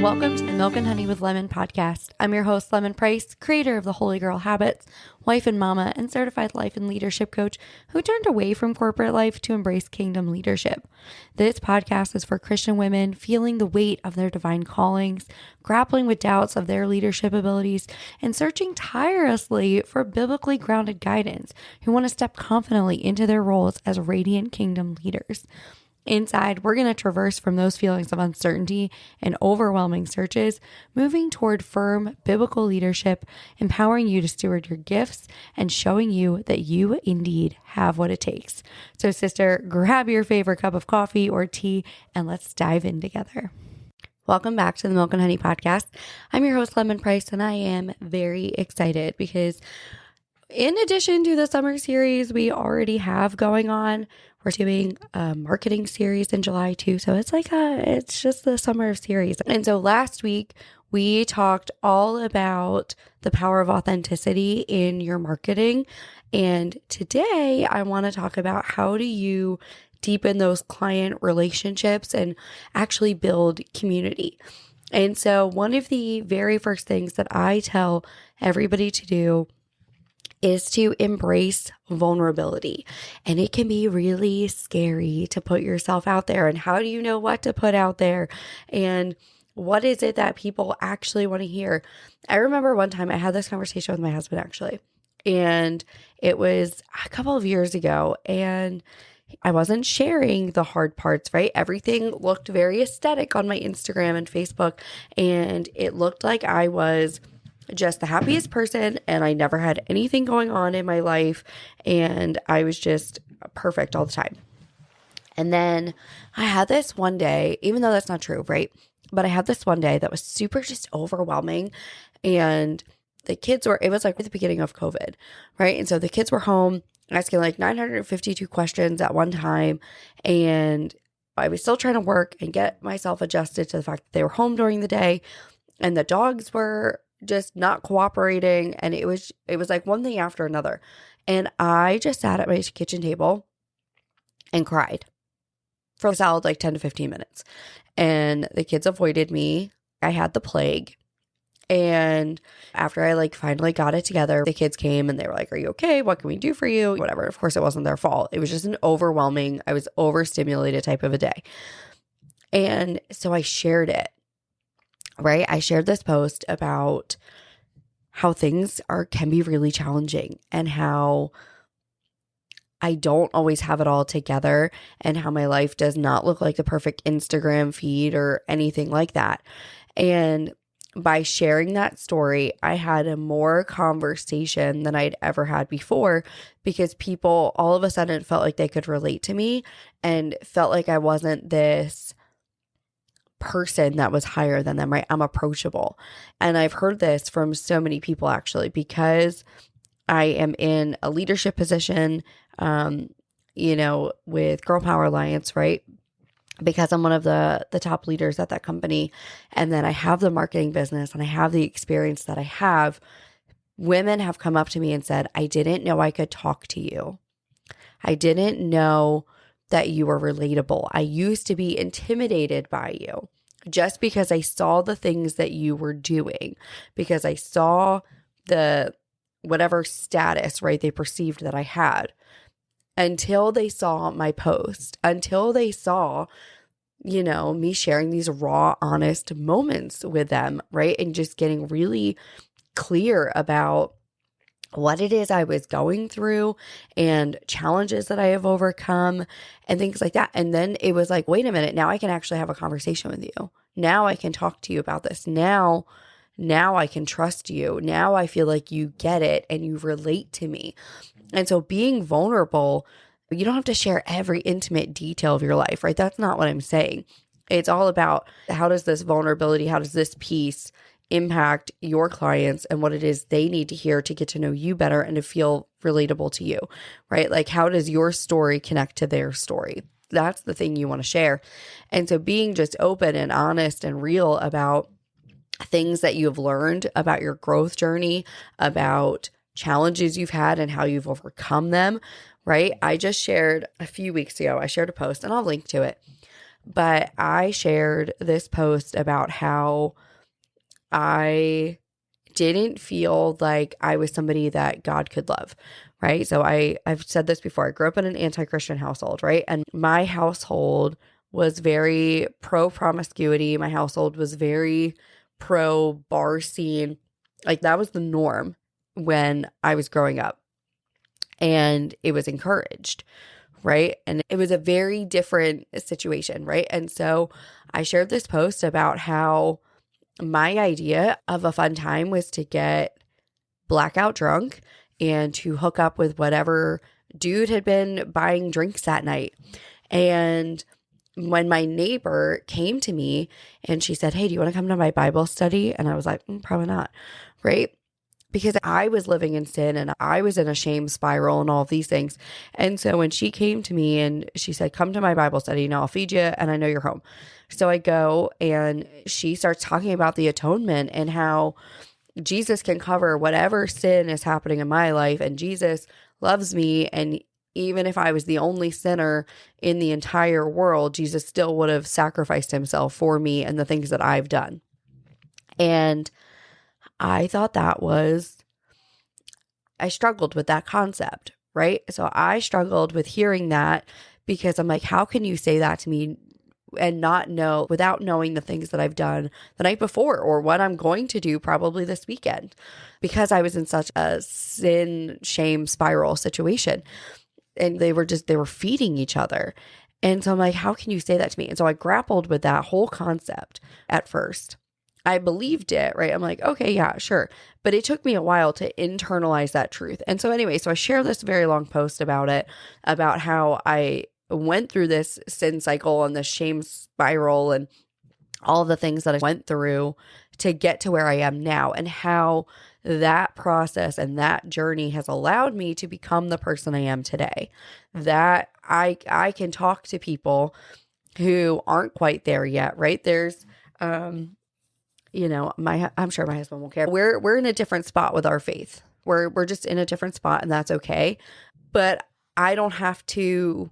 Welcome to the Milk and Honey with Lemon podcast. I'm your host, Lemon Price, creator of the Holy Girl Habits, wife and mama, and certified life and leadership coach who turned away from corporate life to embrace kingdom leadership. This podcast is for Christian women feeling the weight of their divine callings, grappling with doubts of their leadership abilities, and searching tirelessly for biblically grounded guidance who want to step confidently into their roles as radiant kingdom leaders. Inside, we're going to traverse from those feelings of uncertainty and overwhelming searches, moving toward firm biblical leadership, empowering you to steward your gifts, and showing you that you indeed have what it takes. So, sister, grab your favorite cup of coffee or tea, and let's dive in together. Welcome back to the Milk and Honey podcast. I'm your host, Lemon Price, and I am very excited because in addition to the summer series we already have going on, we're doing a marketing series in July too. So it's just the summer series. And so last week we talked all about the power of authenticity in your marketing. And today I want to talk about how do you deepen those client relationships and actually build community. And so one of the very first things that I tell everybody to do is to embrace vulnerability. And it can be really scary to put yourself out there. And how do you know what to put out there? And what is it that people actually want to hear? I remember one time I had this conversation with my husband actually, and it was a couple of years ago, and I wasn't sharing the hard parts, right? Everything looked very aesthetic on my Instagram and Facebook, and it looked like I was just the happiest person, and I never had anything going on in my life, and I was just perfect all the time. And then I had this one day, even though that's not true, right? But I had this one day that was super just overwhelming, and the kids were, it was like at the beginning of COVID, right? And so the kids were home asking like 952 questions at one time, and I was still trying to work and get myself adjusted to the fact that they were home during the day, and the dogs were just not cooperating. And it was like one thing after another. And I just sat at my kitchen table and cried for a solid like 10 to 15 minutes. And the kids avoided me. I had the plague. And after I like finally got it together, the kids came and they were like, "Are you okay? What can we do for you?" Whatever. Of course, it wasn't their fault. It was just an overwhelming, I was overstimulated type of a day. And so I shared it. Right? I shared this post about how things can be really challenging, and how I don't always have it all together, and how my life does not look like the perfect Instagram feed or anything like that. And by sharing that story, I had a more conversation than I'd ever had before, because people all of a sudden felt like they could relate to me and felt like I wasn't this person that was higher than them, right? I'm approachable. And I've heard this from so many people actually, because I am in a leadership position, with Girl Power Alliance, right? Because I'm one of the top leaders at that company. And then I have the marketing business and I have the experience that I have. Women have come up to me and said, "I didn't know I could talk to you. I didn't know that you were relatable. I used to be intimidated by you just because I saw the things that you were doing, because I saw the whatever status, right, they perceived that I had, until they saw my post, until they saw, me sharing these raw, honest moments with them, right? And just getting really clear about what it is I was going through and challenges that I have overcome and things like that. And then it was like, wait a minute, now I can actually have a conversation with you. Now I can talk to you about this. Now I can trust you. Now I feel like you get it and you relate to me. And so being vulnerable, you don't have to share every intimate detail of your life, right? That's not what I'm saying. It's all about how does this vulnerability, how does this piece impact your clients and what it is they need to hear to get to know you better and to feel relatable to you, right? Like, how does your story connect to their story? That's the thing you want to share. And so being just open and honest and real about things that you have learned about your growth journey, about challenges you've had and how you've overcome them, right? I just shared a few weeks ago, I shared a post and I'll link to it, but I shared this post about how I didn't feel like I was somebody that God could love, right? So I've said this before. I grew up in an anti-Christian household, right? And my household was very pro-promiscuity. My household was very pro-bar scene. Like that was the norm when I was growing up. And it was encouraged, right? And it was a very different situation, right? And so I shared this post about how my idea of a fun time was to get blackout drunk and to hook up with whatever dude had been buying drinks that night. And when my neighbor came to me and she said, "Hey, do you want to come to my Bible study?" And I was like, probably not, right? Because I was living in sin and I was in a shame spiral and all of these things. And so when she came to me and she said, "Come to my Bible study and I'll feed you and I know you're home." So I go and she starts talking about the atonement and how Jesus can cover whatever sin is happening in my life, and Jesus loves me. And even if I was the only sinner in the entire world, Jesus still would have sacrificed himself for me and the things that I've done. And I thought I struggled with that concept, right? So I struggled with hearing that because I'm like, how can you say that to me and not know, without knowing the things that I've done the night before or what I'm going to do probably this weekend, because I was in such a sin shame spiral situation and they were feeding each other. And so I'm like, how can you say that to me? And so I grappled with that whole concept at first. I believed it, right? I'm like, okay, yeah, sure. But it took me a while to internalize that truth. And so anyway, so I share this very long post about it, about how I went through this sin cycle and this shame spiral and all the things that I went through to get to where I am now, and how that process and that journey has allowed me to become the person I am today. That I can talk to people who aren't quite there yet, right? There's I'm sure my husband won't care. We're in a different spot with our faith. We're just in a different spot, and that's okay. But I don't have to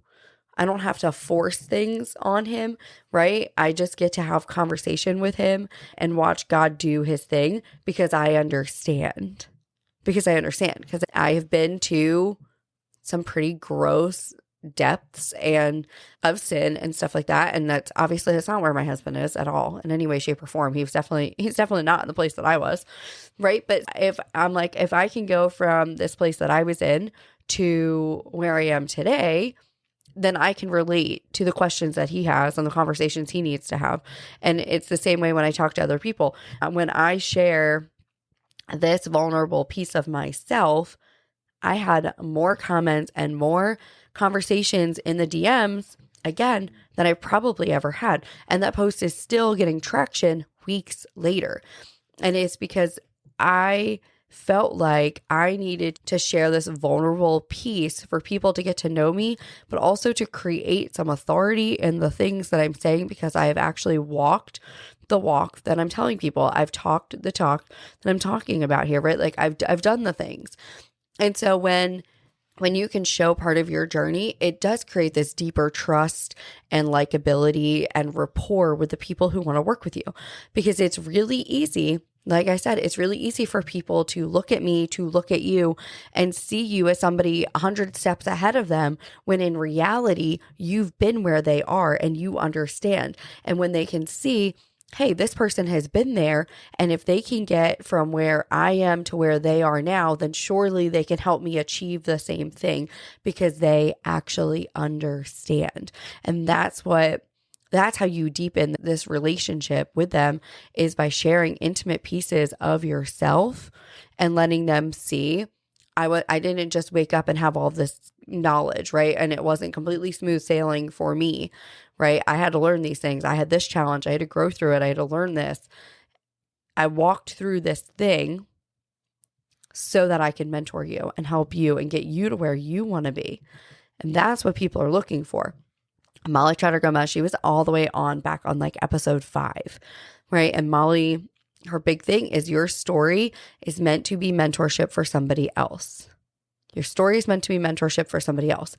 force things on him, right? I just get to have conversation with him and watch God do his thing because I understand. Because I have been to some pretty gross depths and of sin and stuff like that. And that's not where my husband is at all in any way, shape, or form. He's definitely not in the place that I was, right? But if I can go from this place that I was in to where I am today, then I can relate to the questions that he has and the conversations he needs to have. And it's the same way when I talk to other people. When I share this vulnerable piece of myself, I had more comments and more conversations in the DMs, again, than I probably ever had. And that post is still getting traction weeks later. And it's because I felt like I needed to share this vulnerable piece for people to get to know me, but also to create some authority in the things that I'm saying, because I have actually walked the walk that I'm telling people. I've talked the talk that I'm talking about here, right? Like I've done the things. And so when you can show part of your journey, it does create this deeper trust and likability and rapport with the people who want to work with you, because it's really easy. Like I said, it's really easy for people to look at me, to look at you and see you as somebody 100 steps ahead of them, when in reality, you've been where they are and you understand. And when they can see, hey, this person has been there, and if they can get from where I am to where they are now, then surely they can help me achieve the same thing, because they actually understand. And that's how you deepen this relationship with them, is by sharing intimate pieces of yourself and letting them see. I didn't just wake up and have all this knowledge, right? And it wasn't completely smooth sailing for me, right? I had to learn these things. I had this challenge. I had to grow through it. I had to learn this. I walked through this thing so that I can mentor you and help you and get you to where you want to be. And that's what people are looking for. Molly Chatter-Gomez, she was all the way back on like episode 5, right? And Molly, her big thing is your story is meant to be mentorship for somebody else. Your story is meant to be mentorship for somebody else.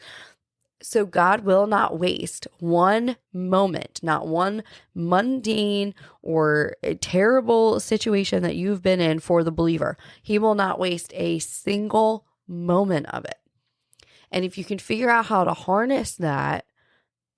So God will not waste one moment, not one mundane or a terrible situation that you've been in for the believer. He will not waste a single moment of it. And if you can figure out how to harness that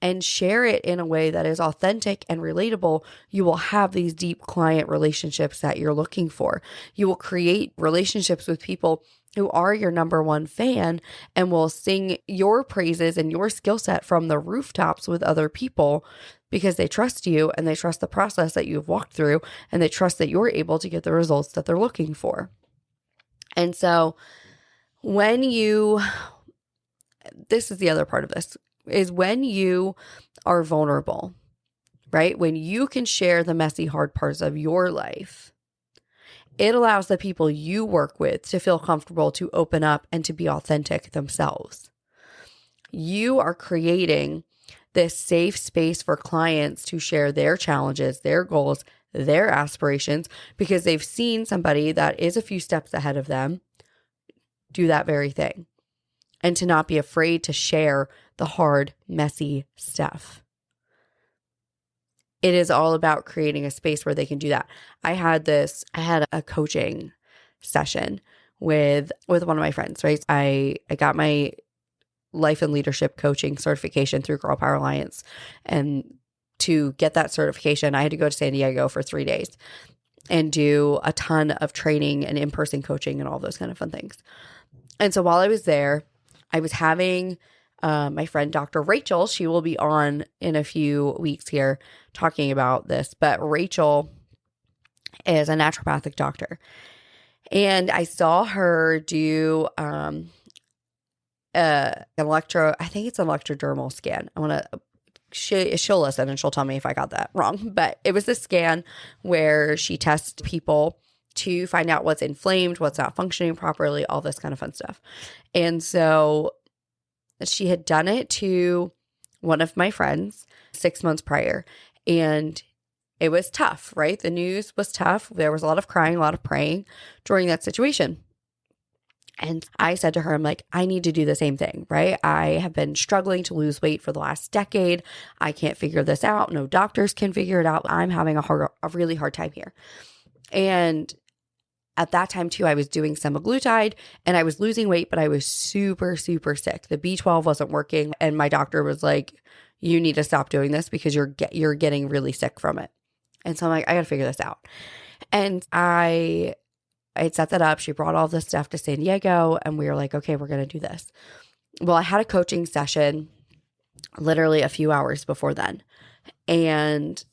and share it in a way that is authentic and relatable, you will have these deep client relationships that you're looking for. You will create relationships with people who are your number one fan and will sing your praises and your skill set from the rooftops with other people because they trust you and they trust the process that you've walked through and they trust that you're able to get the results that they're looking for. And so this is the other part of this, is when you are vulnerable, right? When you can share the messy, hard parts of your life, it allows the people you work with to feel comfortable to open up and to be authentic themselves. You are creating this safe space for clients to share their challenges, their goals, their aspirations, because they've seen somebody that is a few steps ahead of them do that very thing. And to not be afraid to share the hard, messy stuff. It is all about creating a space where they can do that. I had a coaching session with one of my friends, right? I got my life and leadership coaching certification through Girl Power Alliance. And to get that certification, I had to go to San Diego for 3 days and do a ton of training and in-person coaching and all those kind of fun things. And so while I was there, I was having my friend, Dr. Rachel, she will be on in a few weeks here talking about this, but Rachel is a naturopathic doctor. And I saw her do I think it's an electrodermal scan. She'll listen and she'll tell me if I got that wrong, but it was a scan where she tests people to find out what's inflamed, what's not functioning properly, all this kind of fun stuff. And so she had done it to one of my friends 6 months prior, and it was tough, right? The news was tough. There was a lot of crying, a lot of praying during that situation. And I said to her, I'm like, I need to do the same thing, right? I have been struggling to lose weight for the last decade. I can't figure this out. No doctors can figure it out. I'm having a really hard time here. And at that time too, I was doing semaglutide and I was losing weight, but I was super, super sick. The B12 wasn't working. And my doctor was like, you need to stop doing this because you're getting really sick from it. And so I'm like, I got to figure this out. And I set that up. She brought all this stuff to San Diego and we were like, okay, we're going to do this. Well, I had a coaching session literally a few hours before then. And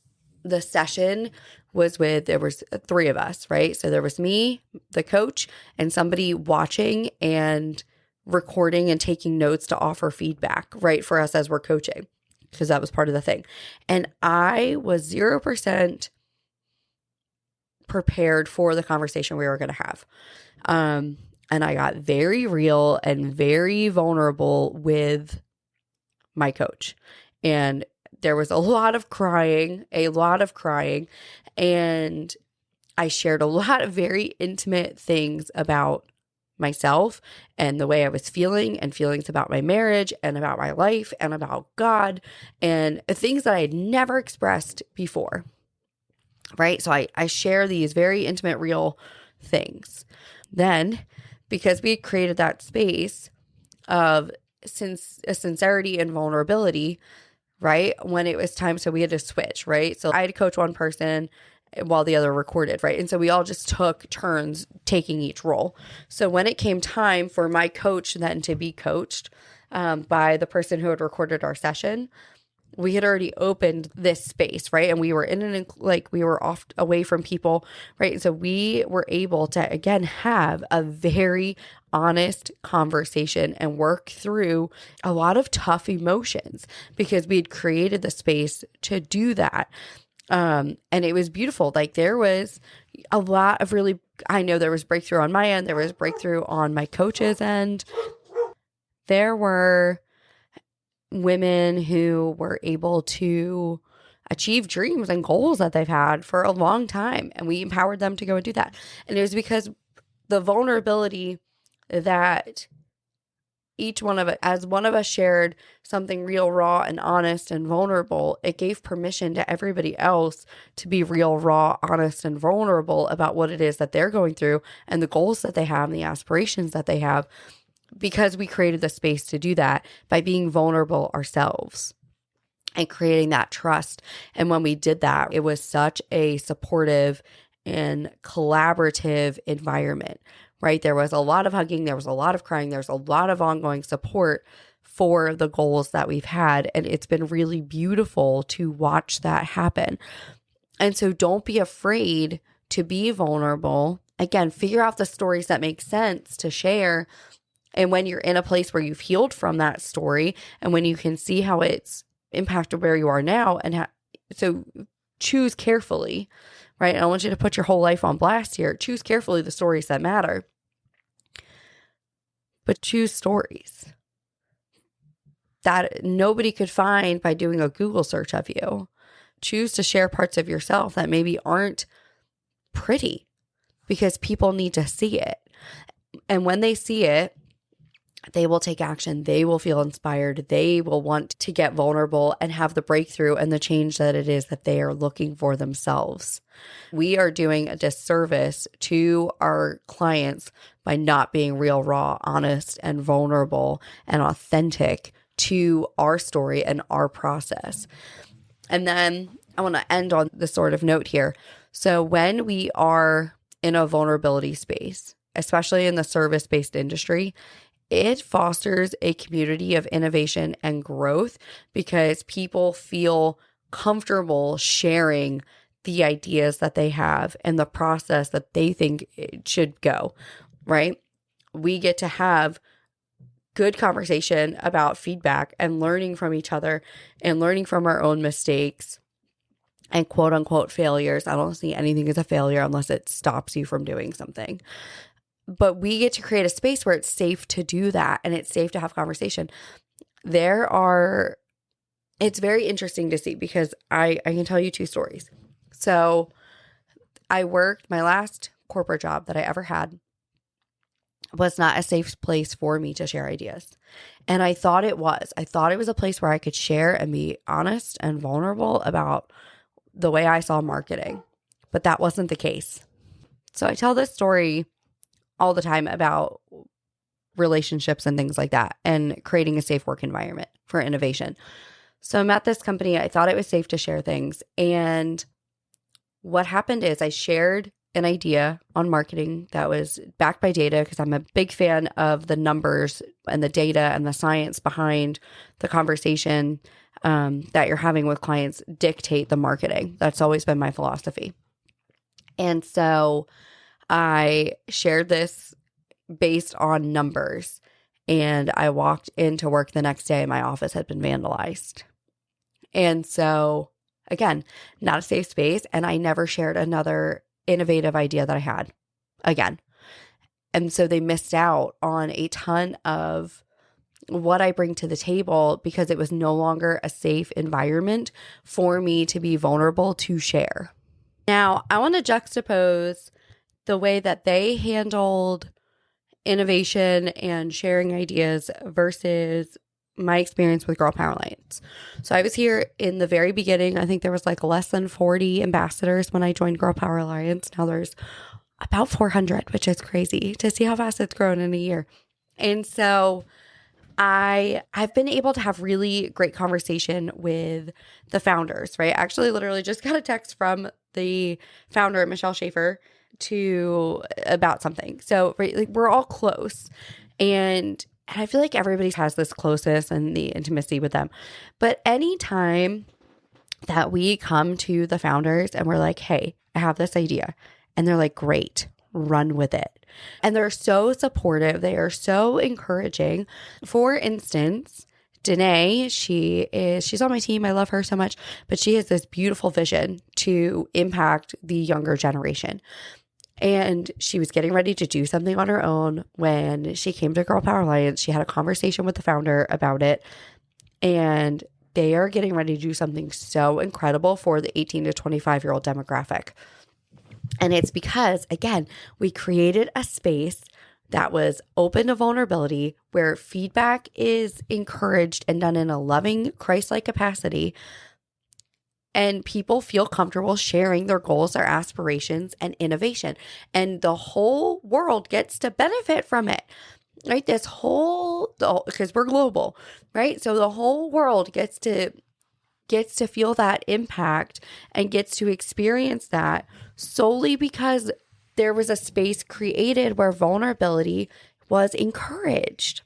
the session there was 3 of us, right? So there was me, the coach, and somebody watching and recording and taking notes to offer feedback, right, for us as we're coaching, because that was part of the thing. And I was 0% prepared for the conversation we were going to have. And I got very real and very vulnerable with my coach. And there was a lot of crying, and I shared a lot of very intimate things about myself and the way I was feeling and feelings about my marriage and about my life and about God and things that I had never expressed before, right? So I share these very intimate, real things. Then, because we had created that space of sincerity and vulnerability, right? When it was time, so we had to switch, right? So I had to coach one person while the other recorded, right? And so we all just took turns taking each role. So when it came time for my coach then to be coached by the person who had recorded our session, we had already opened this space, right? And we were we were off away from people, right? And so we were able to, again, have a very honest conversation and work through a lot of tough emotions because we had created the space to do that. And it was beautiful. Like there was a lot of I know there was breakthrough on my end. There was breakthrough on my coach's end. There were women who were able to achieve dreams and goals that they've had for a long time. And we empowered them to go and do that. And it was because the vulnerability that each one of it, as one of us shared something real, raw, and honest and vulnerable, it gave permission to everybody else to be real, raw, honest, and vulnerable about what it is that they're going through and the goals that they have and the aspirations that they have, because we created the space to do that by being vulnerable ourselves and creating that trust. And when we did that, it was such a supportive and collaborative environment, right? There was a lot of hugging, there was a lot of crying, there's a lot of ongoing support for the goals that we've had. And it's been really beautiful to watch that happen. And so don't be afraid to be vulnerable. Again, figure out the stories that make sense to share. And when you're in a place where you've healed from that story and when you can see how it's impacted where you are now, and so choose carefully, right? I don't want you to put your whole life on blast here. Choose carefully the stories that matter, but choose stories that nobody could find by doing a Google search of you. Choose to share parts of yourself that maybe aren't pretty because people need to see it. And when they see it, they will take action. They will feel inspired. They will want to get vulnerable and have the breakthrough and the change that it is that they are looking for themselves. We are doing a disservice to our clients by not being real, raw, honest, and vulnerable and authentic to our story and our process. And then I want to end on this sort of note here. So when we are in a vulnerability space, especially in the service-based industry, it fosters a community of innovation and growth because people feel comfortable sharing the ideas that they have and the process that they think it should go, right? We get to have good conversation about feedback and learning from each other and learning from our own mistakes and quote unquote failures. I don't see anything as a failure unless it stops you from doing something. But we get to create a space where it's safe to do that and it's safe to have conversation. It's very interesting to see because I can tell you two stories. So my last corporate job that I ever had was not a safe place for me to share ideas. And I thought it was. I thought it was a place where I could share and be honest and vulnerable about the way I saw marketing. But that wasn't the case. So I tell this story all the time about relationships and things like that and creating a safe work environment for innovation. So I'm at this company. I thought it was safe to share things. And what happened is I shared an idea on marketing that was backed by data because I'm a big fan of the numbers and the data and the science behind the conversation that you're having with clients dictate the marketing. That's always been my philosophy. And so I shared this based on numbers, and I walked into work the next day and my office had been vandalized. And so, again, not a safe space, and I never shared another innovative idea that I had again. And so they missed out on a ton of what I bring to the table because it was no longer a safe environment for me to be vulnerable to share. Now, I want to juxtapose the way that they handled innovation and sharing ideas versus my experience with Girl Power Alliance. So I was here in the very beginning. I think there was like less than 40 ambassadors when I joined Girl Power Alliance. Now there's about 400, which is crazy to see how fast it's grown in a year. And so I've been able to have really great conversation with the founders, right? Actually, literally just got a text from the founder, Michelle Schaefer, about something. So right, like we're all close, and I feel like everybody has this closeness and the intimacy with them. But anytime that we come to the founders and we're like, hey, I have this idea, and they're like, great, run with it. And they're so supportive. They are so encouraging. For instance, Danae, she's on my team. I love her so much, but she has this beautiful vision to impact the younger generation. And she was getting ready to do something on her own when she came to Girl Power Alliance. She had a conversation with the founder about it, and they are getting ready to do something so incredible for the 18 to 25-year-old demographic. And it's because, again, we created a space that was open to vulnerability, where feedback is encouraged and done in a loving, Christ-like capacity, and people feel comfortable sharing their goals, their aspirations, and innovation. And the whole world gets to benefit from it, right? Because we're global, right? So the whole world gets to feel that impact and gets to experience that solely because there was a space created where vulnerability was encouraged.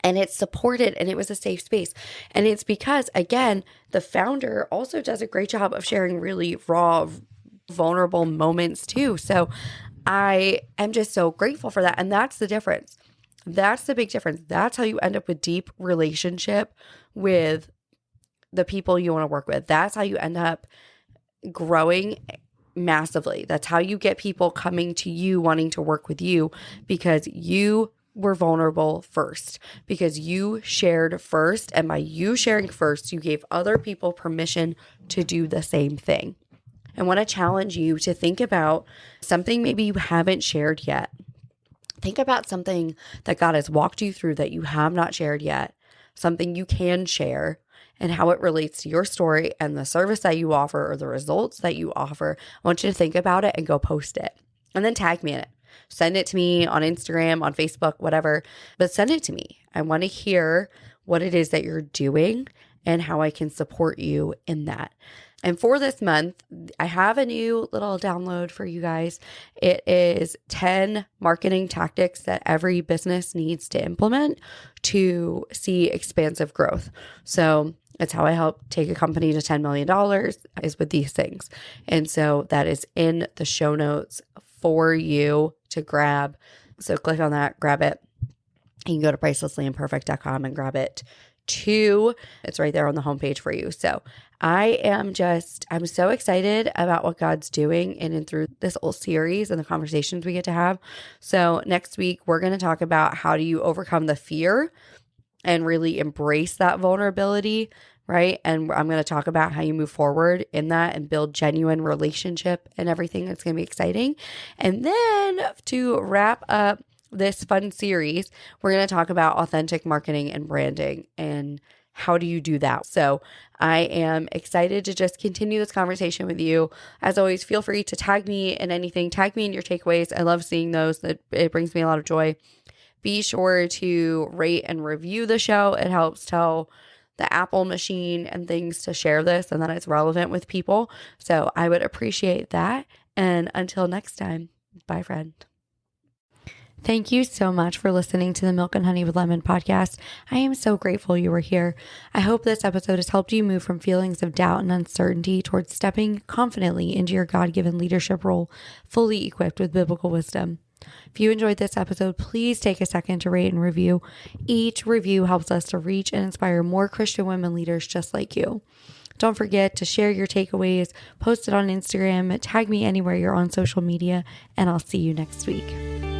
And it's supported, and it was a safe space. And it's because, again, the founder also does a great job of sharing really raw, vulnerable moments too. So I am just so grateful for that. And that's the difference. That's the big difference. That's how you end up with deep relationship with the people you want to work with. That's how you end up growing massively. That's how you get people coming to you, wanting to work with you, because you were vulnerable first, because you shared first. And by you sharing first, you gave other people permission to do the same thing. I want to challenge you to think about something maybe you haven't shared yet. Think about something that God has walked you through that you have not shared yet, something you can share, and how it relates to your story and the service that you offer or the results that you offer. I want you to think about it and go post it, and then tag me in it. Send it to me on Instagram, on Facebook, whatever, but send it to me. I want to hear what it is that you're doing and how I can support you in that. And for this month, I have a new little download for you guys. It is 10 marketing tactics that every business needs to implement to see expansive growth. So it's how I help take a company to $10 million is with these things. And so that is in the show notes for you to grab. So click on that, grab it. You can go to pricelesslyimperfect.com and grab it too. It's right there on the homepage for you. So I'm so excited about what God's doing in and through this whole series and the conversations we get to have. So next week, we're going to talk about how do you overcome the fear and really embrace that vulnerability, right? And I'm going to talk about how you move forward in that and build genuine relationship and everything. That's going to be exciting. And then to wrap up this fun series, we're going to talk about authentic marketing and branding and how do you do that? So I am excited to just continue this conversation with you. As always, feel free to tag me in anything. Tag me in your takeaways. I love seeing those. It brings me a lot of joy. Be sure to rate and review the show. It helps tell the Apple machine and things to share this and that it's relevant with people. So I would appreciate that. And until next time, bye, friend. Thank you so much for listening to the Milk and Honey with Lemon podcast. I am so grateful you were here. I hope this episode has helped you move from feelings of doubt and uncertainty towards stepping confidently into your God-given leadership role, fully equipped with biblical wisdom. If you enjoyed this episode, please take a second to rate and review. Each review helps us to reach and inspire more Christian women leaders just like you. Don't forget to share your takeaways, post it on Instagram, tag me anywhere you're on social media, and I'll see you next week.